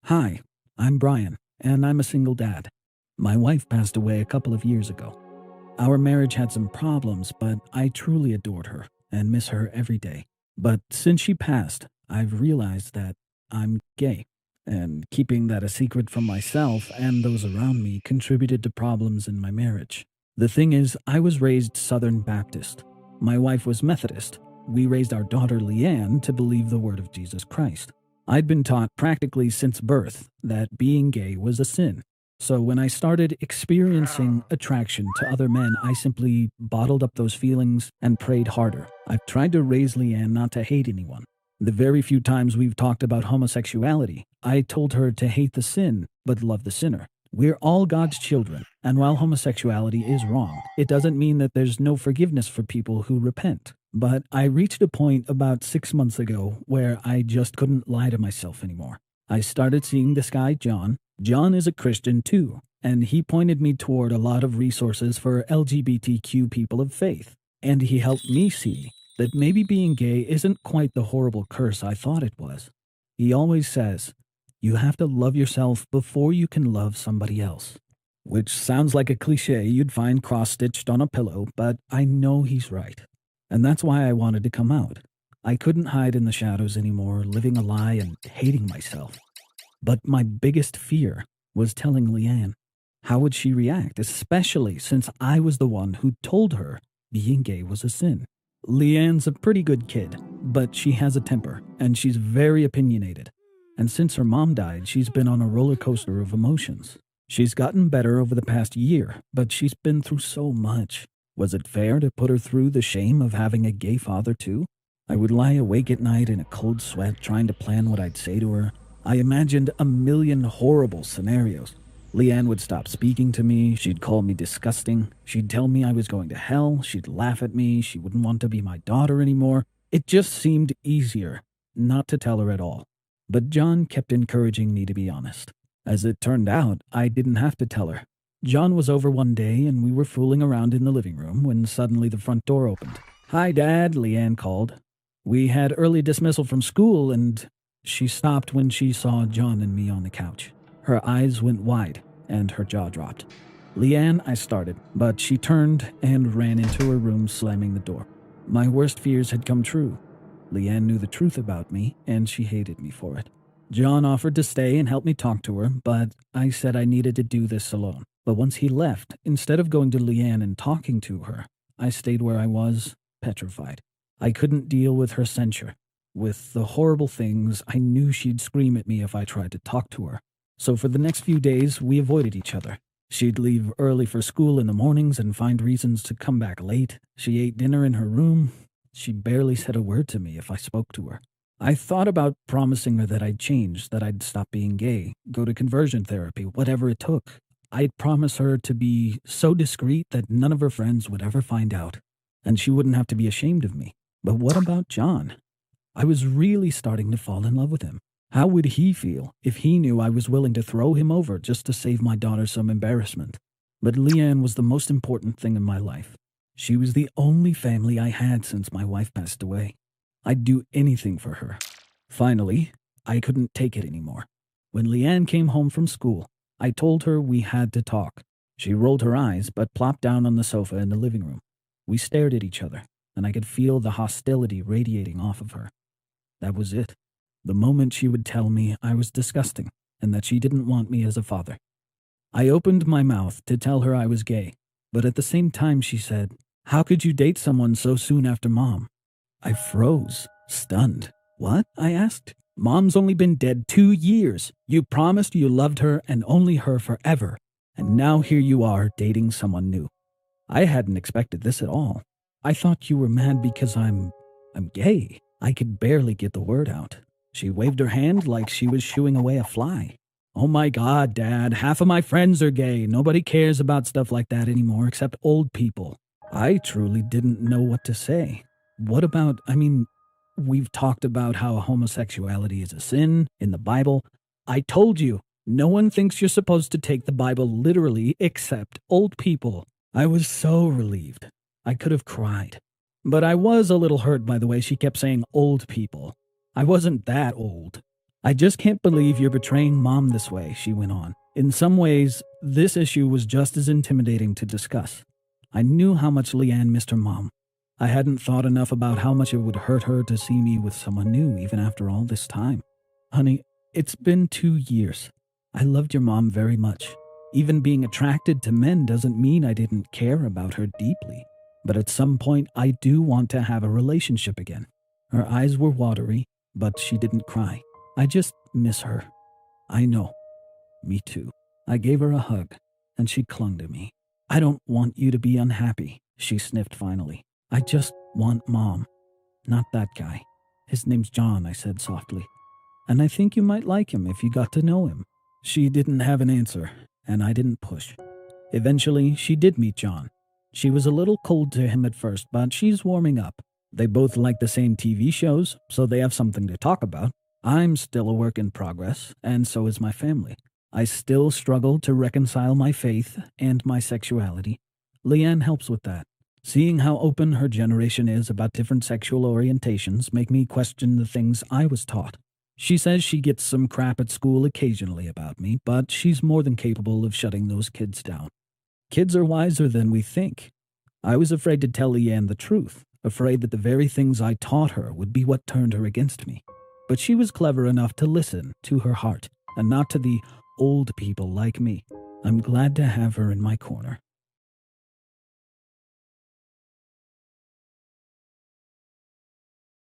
Hi, I'm Brian, and I'm a single dad. My wife passed away a couple of years ago. Our marriage had some problems, but I truly adored her and miss her every day. But since she passed, I've realized that I'm gay, and keeping that a secret from myself and those around me contributed to problems in my marriage. The thing is, I was raised Southern Baptist. My wife was Methodist. We raised our daughter Leanne to believe the word of Jesus Christ. I'd been taught practically since birth that being gay was a sin. So when I started experiencing attraction to other men, I simply bottled up those feelings and prayed harder. I've tried to raise Leanne not to hate anyone. The very few times we've talked about homosexuality, I told her to hate the sin, but love the sinner. We're all God's children, and while homosexuality is wrong, it doesn't mean that there's no forgiveness for people who repent. But I reached a point about 6 months ago where I just couldn't lie to myself anymore. I started seeing this guy, John. John is a Christian too, and he pointed me toward a lot of resources for LGBTQ people of faith. And he helped me see that maybe being gay isn't quite the horrible curse I thought it was. He always says, you have to love yourself before you can love somebody else. Which sounds like a cliche you'd find cross-stitched on a pillow, but I know he's right. And that's why I wanted to come out. I couldn't hide in the shadows anymore, living a lie and hating myself. But my biggest fear was telling Leanne. How would she react, especially since I was the one who told her being gay was a sin? Leanne's a pretty good kid, but she has a temper, and she's very opinionated. And since her mom died, she's been on a roller coaster of emotions. She's gotten better over the past year, but she's been through so much. Was it fair to put her through the shame of having a gay father too? I would lie awake at night in a cold sweat trying to plan what I'd say to her. I imagined a million horrible scenarios. Leanne would stop speaking to me, she'd call me disgusting, she'd tell me I was going to hell, she'd laugh at me, she wouldn't want to be my daughter anymore. It just seemed easier not to tell her at all. But John kept encouraging me to be honest. As it turned out, I didn't have to tell her. John was over one day and we were fooling around in the living room when suddenly the front door opened. "Hi, Dad," Leanne called. We had early dismissal from school and she stopped when she saw John and me on the couch. Her eyes went wide and her jaw dropped. "Leanne," I started, but she turned and ran into her room, slamming the door. My worst fears had come true. Leanne knew the truth about me and she hated me for it. John offered to stay and help me talk to her, but I said I needed to do this alone. But once he left, instead of going to Leanne and talking to her, I stayed where I was, petrified. I couldn't deal with her censure. With the horrible things, I knew she'd scream at me if I tried to talk to her. So for the next few days, we avoided each other. She'd leave early for school in the mornings and find reasons to come back late. She ate dinner in her room. She barely said a word to me if I spoke to her. I thought about promising her that I'd change, that I'd stop being gay, go to conversion therapy, whatever it took. I'd promise her to be so discreet that none of her friends would ever find out, and she wouldn't have to be ashamed of me. But what about John? I was really starting to fall in love with him. How would he feel if he knew I was willing to throw him over just to save my daughter some embarrassment? But Leanne was the most important thing in my life. She was the only family I had since my wife passed away. I'd do anything for her. Finally, I couldn't take it anymore. When Leanne came home from school, I told her we had to talk. She rolled her eyes, but plopped down on the sofa in the living room. We stared at each other, and I could feel the hostility radiating off of her. That was it. The moment she would tell me I was disgusting, and that she didn't want me as a father. I opened my mouth to tell her I was gay, but at the same time she said, "How could you date someone so soon after Mom?" I froze, stunned. "What?" I asked. "Mom's only been dead 2 years. You promised you loved her and only her forever. And now here you are dating someone new." I hadn't expected this at all. "I thought you were mad because I'm gay." I could barely get the word out. She waved her hand like she was shooing away a fly. "Oh my God, Dad, half of my friends are gay. Nobody cares about stuff like that anymore except old people." I truly didn't know what to say. What about, we've talked about how homosexuality is a sin in the Bible. I told you, no one thinks you're supposed to take the Bible literally except old people. I was so relieved. I could have cried. But I was a little hurt by the way she kept saying old people. I wasn't that old. I just can't believe you're betraying Mom this way, she went on. In some ways, this issue was just as intimidating to discuss. I knew how much Leanne missed her mom. I hadn't thought enough about how much it would hurt her to see me with someone new even after all this time. Honey, it's been 2 years. I loved your mom very much. Even being attracted to men doesn't mean I didn't care about her deeply. But at some point, I do want to have a relationship again. Her eyes were watery, but she didn't cry. I just miss her. I know. Me too. I gave her a hug, and she clung to me. I don't want you to be unhappy, she sniffed finally. I just want Mom. Not that guy. His name's John, I said softly. And I think you might like him if you got to know him. She didn't have an answer, and I didn't push. Eventually, she did meet John. She was a little cold to him at first, but she's warming up. They both like the same TV shows, so they have something to talk about. I'm still a work in progress, and so is my family. I still struggle to reconcile my faith and my sexuality. Leanne helps with that. Seeing how open her generation is about different sexual orientations make me question the things I was taught. She says she gets some crap at school occasionally about me, but she's more than capable of shutting those kids down. Kids are wiser than we think. I was afraid to tell Leanne the truth, afraid that the very things I taught her would be what turned her against me. But she was clever enough to listen to her heart, and not to the old people like me. I'm glad to have her in my corner.